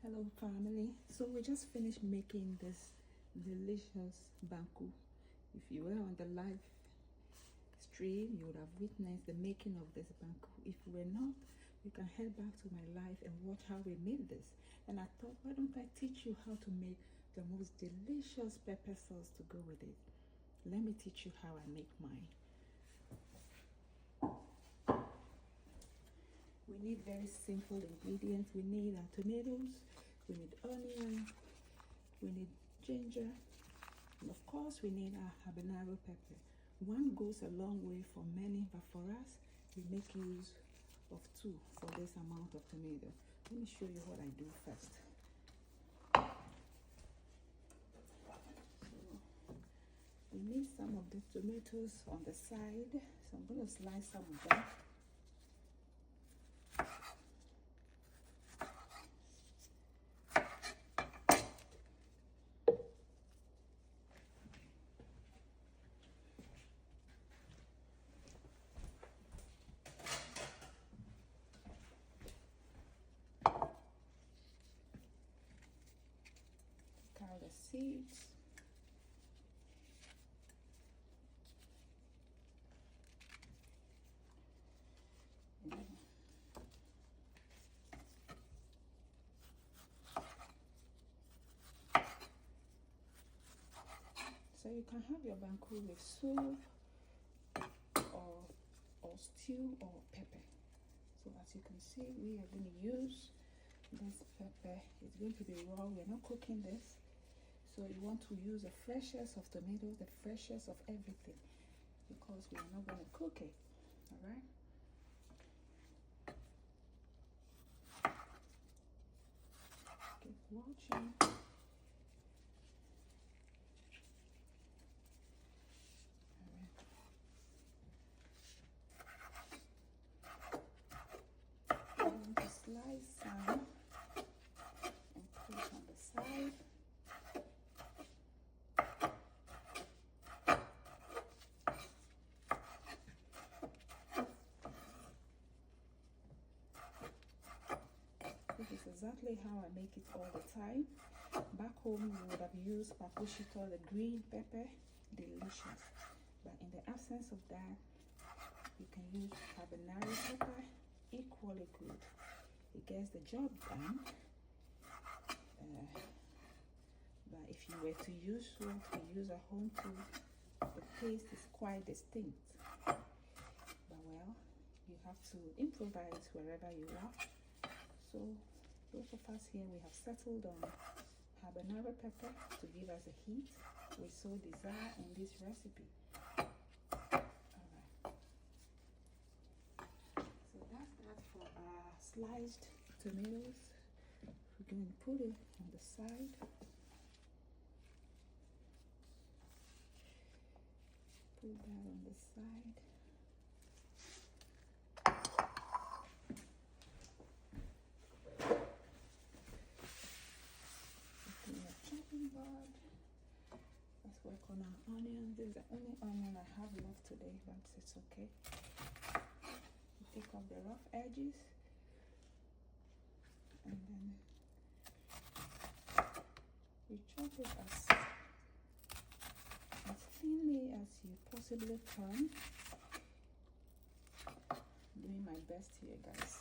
Hello family. So we just finished making this delicious banku. If you were on the live stream, you would have witnessed the making of this banku. If you were not, you can head back to my live and watch how we made this. And I thought, why don't I teach you how to make the most delicious pepper sauce to go with it? Let me teach you how I make mine. We need very simple ingredients. We need our tomatoes, we need onion, we need ginger, and of course we need our habanero pepper. One goes a long way for many, but for us, we make use of two for this amount of tomato. Let me show you what I do first. So we need some of the tomatoes on the side, so I'm going to slice some of them. Out the seeds. So you can have your banku with soup or stew or pepper. So as you can see, we are going to use this pepper. It's going to be raw. We're not cooking this. So you want to use the freshest of tomatoes, the freshest of everything, because we are not going to cook it. All right. Keep watching. I'm going to slice some and put on the side. This is exactly how I make it all the time. Back home, you would have used pakushito, the green pepper, delicious. But in the absence of that, you can use habanero pepper, equally good. It gets the job done. But if you were to use what we use at home too, the taste is quite distinct. But well, you have to improvise wherever you are. So both of us here, we have settled on habanero pepper to give us a heat we so desire in this recipe. Alright. So that's that for our sliced tomatoes. We're going to put it on the side. Put that on the side. Board. Let's work on our onion. This is the only onion I have left today, but it's okay. You take off the rough edges and then you chop it as thinly as you possibly can. I'm doing my best here, guys.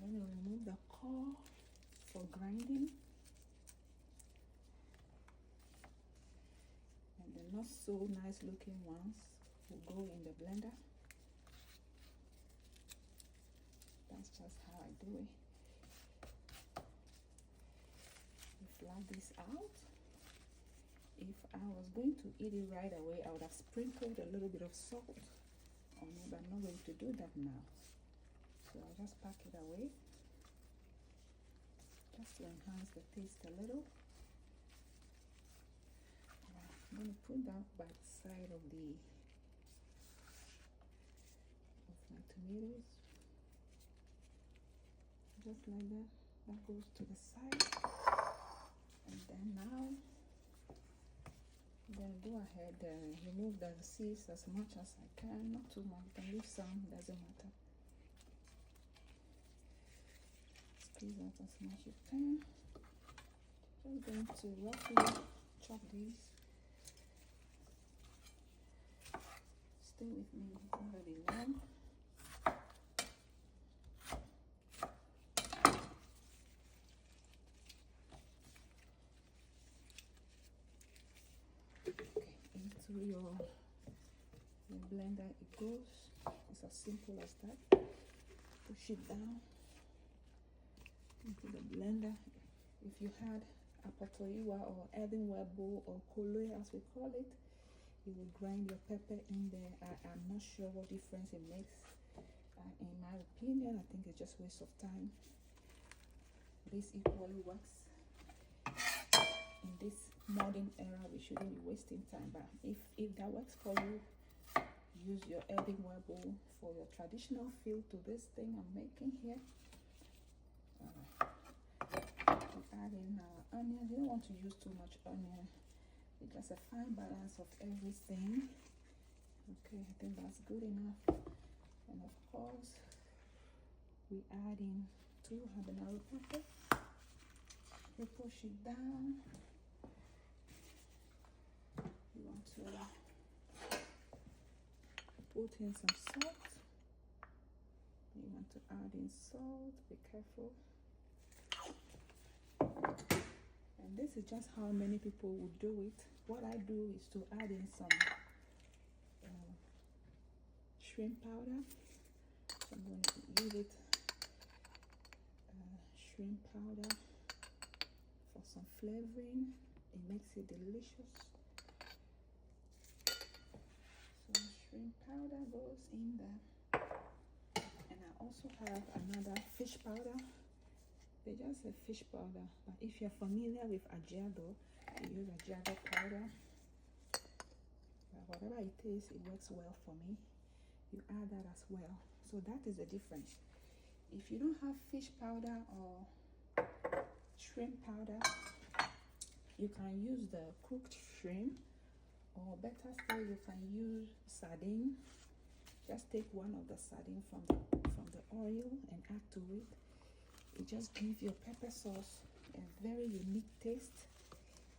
I'm going to remove the core for grinding, and the not so nice looking ones will go in the blender. That's just how I do it. You flat this out. If I was going to eat it right away, I would have sprinkled a little bit of salt on it, but I'm not going to do that now. So I'll just pack it away, just to enhance the taste a little. I'm going to put that by the side of my tomatoes. just like that. That goes to the side. And then now, then go ahead and remove the seeds as much as I can. Not too much, you can leave some, doesn't matter. Squeeze out as much as you can. Just going to roughly chop these. Stay with me, it's not very long. Okay, into your blender it goes. It's as simple as that. Push it down into the blender. If you had a potoiwa or earthenware bowl or kolo as we call it, you will grind your pepper in there. I'm not sure what difference it makes. In my opinion, I think it's just a waste of time. This equally works. In this modern era, we shouldn't be wasting time, but if that works for you, use your earthenware bowl for your traditional feel to this thing I'm making here. We add in our onion. You don't want to use too much onion. It's just a fine balance of everything. Okay, I think that's good enough. And of course, we add in 2 habanero pepper. We push it down. You want to put in some salt. You want to add in salt. Be careful. And this is just how many people would do it. What I do is to add in some shrimp powder. So I'm going to use it, shrimp powder for some flavoring. It makes it delicious. So shrimp powder goes in there. And I also have another fish powder. They just say fish powder, but if you're familiar with ajiado, you use ajiado powder. But whatever it is, it works well for me. You add that as well. So that is the difference. If you don't have fish powder or shrimp powder, you can use the cooked shrimp, or better still, you can use sardine. Just take one of the sardine from the oil and add to it. It just gives your pepper sauce a very unique taste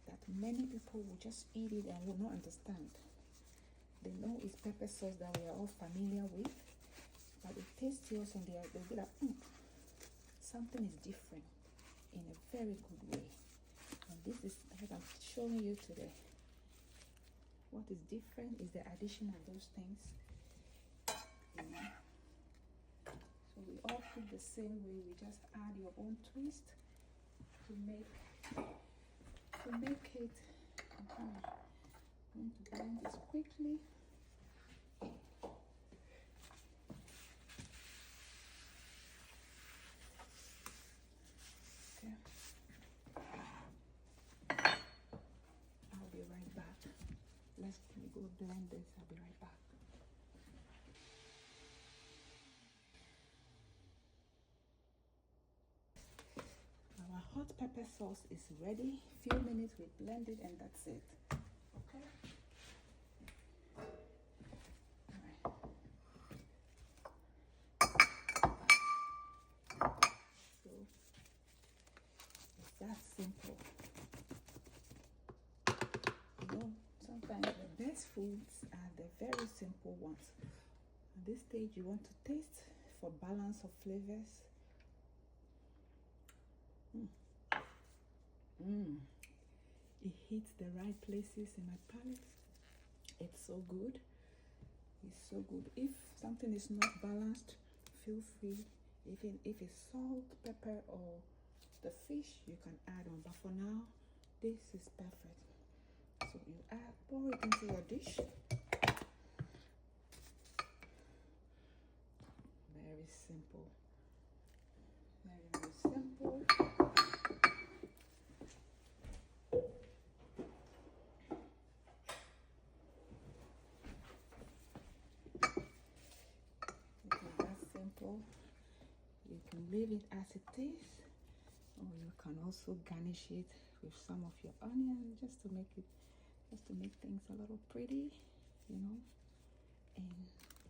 that many people will just eat it and will not understand. They know it's pepper sauce that we are all familiar with, but they taste yours and they'll be like, something is different in a very good way. And this is what I'm showing you today. What is different is the addition of those things. You know? So we all cook the same way. We just add your own twist to make it. I'm going to blend this quickly. Okay. I'll be right back. Let me go blend this. I'll be right back. Our hot pepper sauce is ready. Few minutes we blend it and that's it. Okay. Alright. So it's that simple. You know, sometimes the best foods are the very simple ones. At this stage you want to taste for balance of flavors. It hits the right places in my palate. It's so good. It's so good. If something is not balanced, feel free. Even if it's salt, pepper, or the fish, you can add on. But for now, this is perfect. So you pour it into your dish. Very simple. Very, very simple. You can leave it as it is, or you can also garnish it with some of your onion just to make things a little pretty, you know. And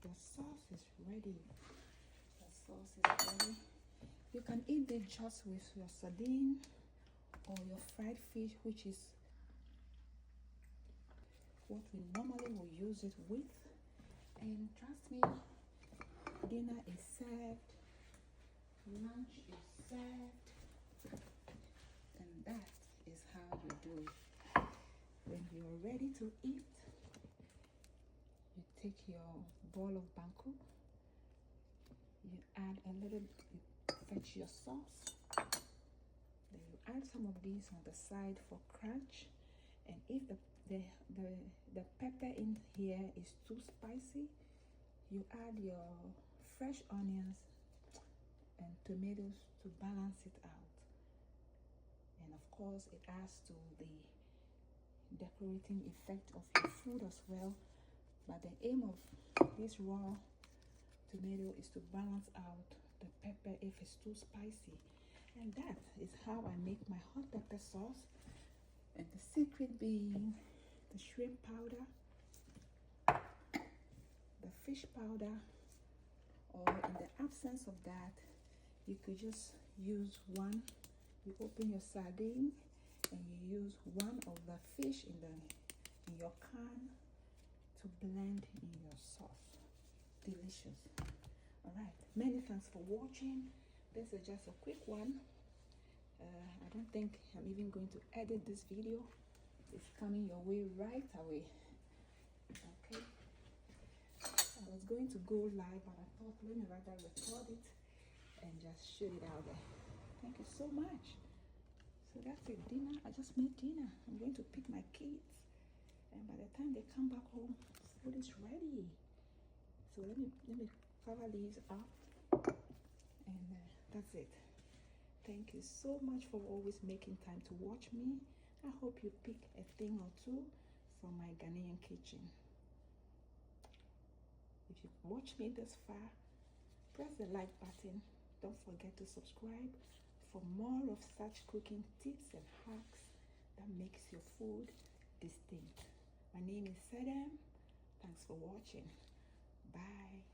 the sauce is ready. The sauce is ready. You can eat it just with your sardine or your fried fish, which is what we normally will use it with. And trust me, dinner is served, lunch is served, and that is how you do it. When you're ready to eat, you take your bowl of banku, you add a little, you fetch your sauce, then you add some of these on the side for crunch. And if the pepper in here is too spicy, you add your fresh onions and tomatoes to balance it out. And of course, it adds to the decorating effect of your food as well. But the aim of this raw tomato is to balance out the pepper if it's too spicy. And that is how I make my hot pepper sauce. And the secret being the shrimp powder, the fish powder, or in the absence of that, you could just use one. You open your sardine and you use one of the fish in your can to blend in your sauce. Delicious. All right, many thanks for watching. This is just a quick one. I don't think I'm even going to edit this video. It's coming your way right away. Okay, I was going to go live, but I thought let me rather record it and just shoot it out there. Thank you so much. So that's it, dinner. I just made dinner. I'm going to pick my kids, and by the time they come back home, food is ready. So let me cover these up, and that's it. Thank you so much for always making time to watch me. I hope you pick a thing or two from my Ghanaian kitchen. If you watch me this far, press the like button. Don't forget to subscribe for more of such cooking tips and hacks that makes your food distinct. My name is Sedem. Thanks for watching. Bye.